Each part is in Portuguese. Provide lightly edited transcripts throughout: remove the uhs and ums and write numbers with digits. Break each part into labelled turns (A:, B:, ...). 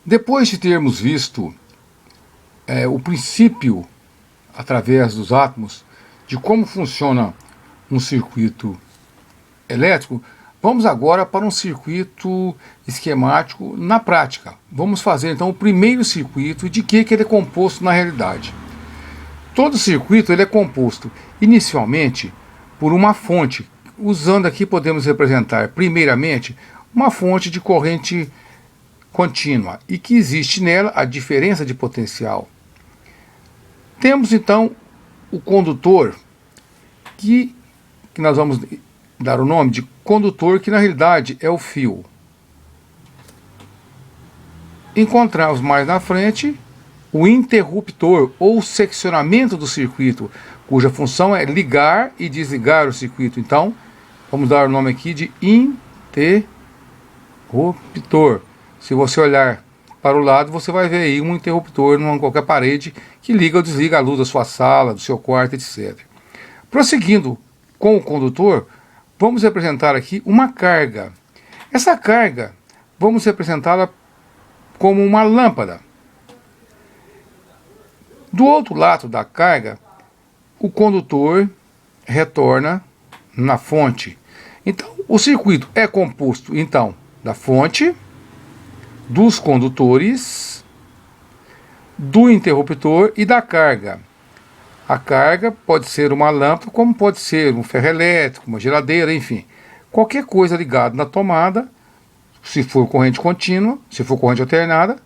A: Depois de termos visto o princípio, através dos átomos, de como funciona um circuito elétrico, vamos agora para um circuito esquemático na prática. Vamos fazer então o primeiro circuito, de que ele é composto na realidade. Todo circuito ele é composto inicialmente por uma fonte. Usando aqui podemos representar primeiramente uma fonte de corrente contínua e que existe nela a diferença de potencial. Temos então o condutor, que nós vamos dar o nome de condutor, que na realidade é o fio. Encontramos mais na frente o interruptor ou seccionamento do circuito, cuja função é ligar e desligar o circuito. Então, vamos dar o nome aqui de interruptor. Se você olhar para o lado, você vai ver aí um interruptor em qualquer parede que liga ou desliga a luz da sua sala, do seu quarto, etc. Prosseguindo com o condutor, vamos representar aqui uma carga. Essa carga, vamos representá-la como uma lâmpada. Do outro lado da carga, o condutor retorna na fonte. Então, o circuito é composto, então, da fonte, dos condutores, do interruptor e da carga. A carga pode ser uma lâmpada, como pode ser um ferro elétrico, uma geladeira, enfim. Qualquer coisa ligada na tomada, se for corrente contínua, se for corrente alternada,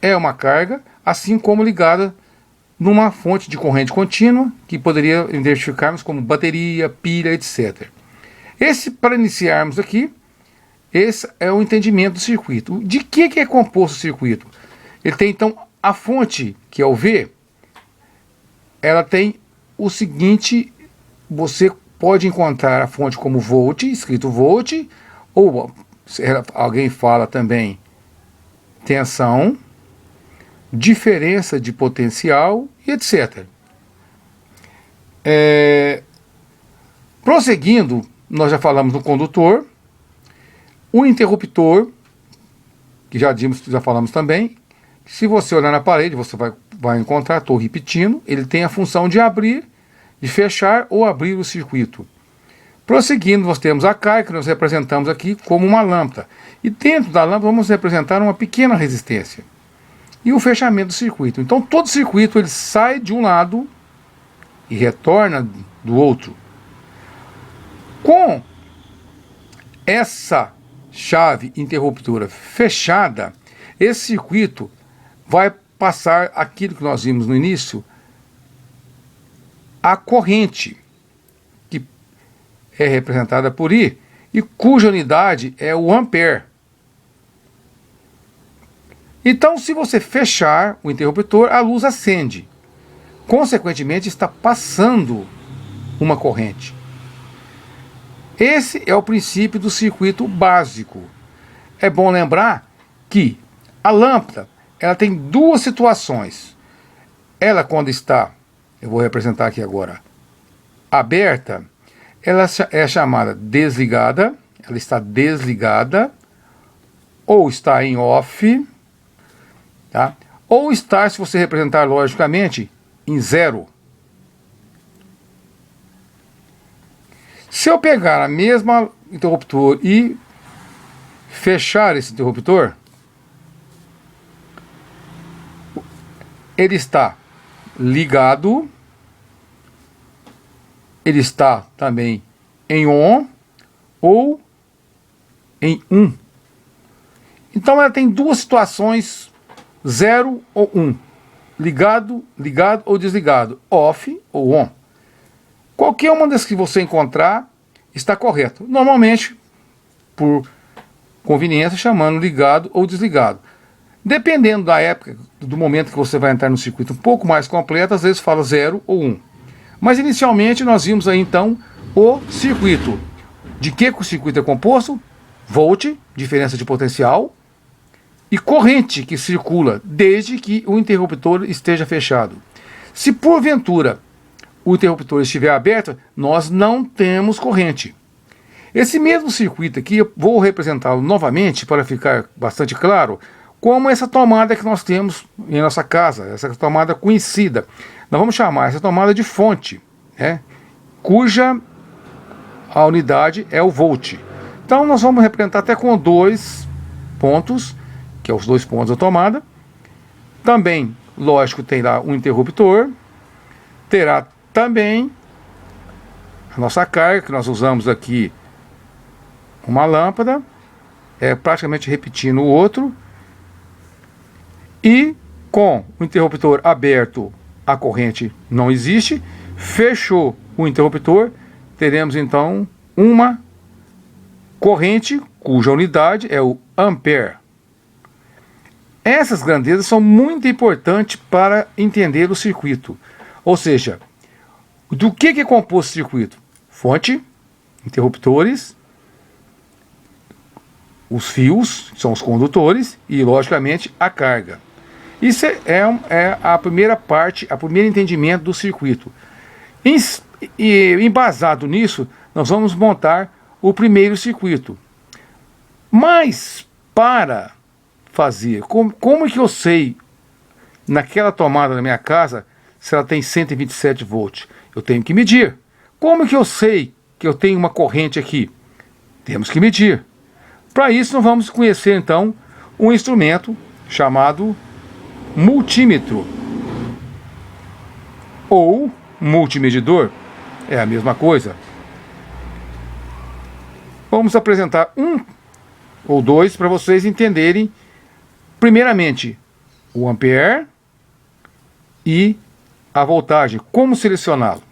A: é uma carga, assim como ligada numa fonte de corrente contínua, que poderia identificarmos como bateria, pilha, etc. Para iniciarmos aqui, esse é o entendimento do circuito. De que é composto o circuito? Ele tem então a fonte, que é o V, ela tem o seguinte: você pode encontrar a fonte como volt, escrito volt, ou alguém fala também tensão, diferença de potencial e etc. Prosseguindo, nós já falamos do condutor, o interruptor, que já falamos também. Se você olhar na parede, você vai encontrar, estou repetindo, ele tem a função de abrir, de fechar ou abrir o circuito. Prosseguindo, nós temos a carga, que nós representamos aqui como uma lâmpada. E dentro da lâmpada vamos representar uma pequena resistência. E o fechamento do circuito. Então todo circuito ele sai de um lado e retorna do outro. Com essa chave interruptora fechada, esse circuito vai passar aquilo que nós vimos no início, a corrente, que é representada por I, e cuja unidade é o ampere. Então, se você fechar o interruptor, a luz acende. Consequentemente, está passando uma corrente. Esse é o princípio do circuito básico. É bom lembrar que a lâmpada ela tem duas situações. Ela, quando está, eu vou representar aqui agora, aberta, ela é chamada desligada, ela está desligada, ou está em off, tá? Ou está, se você representar logicamente, em zero. Se eu pegar a mesma interruptor e fechar esse interruptor, ele está ligado, ele está também em on ou em 1. Então ela tem duas situações, 0 ou 1. Ligado, ligado ou desligado, off ou on. Qualquer uma das que você encontrar está correto. Normalmente, por conveniência, chamando ligado ou desligado. Dependendo da época, do momento que você vai entrar no circuito um pouco mais completo, às vezes fala 0 ou 1. Mas inicialmente nós vimos aí então o circuito. De que o circuito é composto? Volt, diferença de potencial, e corrente que circula desde que o interruptor esteja fechado. Se porventura o interruptor estiver aberto, nós não temos corrente. Esse mesmo circuito aqui, eu vou representá-lo novamente para ficar bastante claro, como essa tomada que nós temos em nossa casa, essa tomada conhecida. Nós vamos chamar essa tomada de fonte, né, cuja a unidade é o volt. Então nós vamos representar até com 2 pontos, que é os 2 pontos da tomada. Também, lógico, tem lá um interruptor. Terá também a nossa carga, que nós usamos aqui uma lâmpada, praticamente repetindo o outro. E com o interruptor aberto, a corrente não existe. Fechou o interruptor, teremos então uma corrente cuja unidade é o ampere. Essas grandezas são muito importantes para entender o circuito. Ou seja, do que é composto o circuito? Fonte, interruptores, os fios, que são os condutores, e logicamente a carga. Isso é a primeira parte, o primeiro entendimento do circuito. E embasado nisso, nós vamos montar o primeiro circuito. Mas para fazer, como é que eu sei naquela tomada na minha casa se ela tem 127 volts? Eu tenho que medir. Como é que eu sei que eu tenho uma corrente aqui? Temos que medir. Para isso nós vamos conhecer então um instrumento chamado multímetro ou multimedidor. É a mesma coisa. Vamos apresentar um ou dois para vocês entenderem. Primeiramente, o ampere e a voltagem. Como selecioná-lo?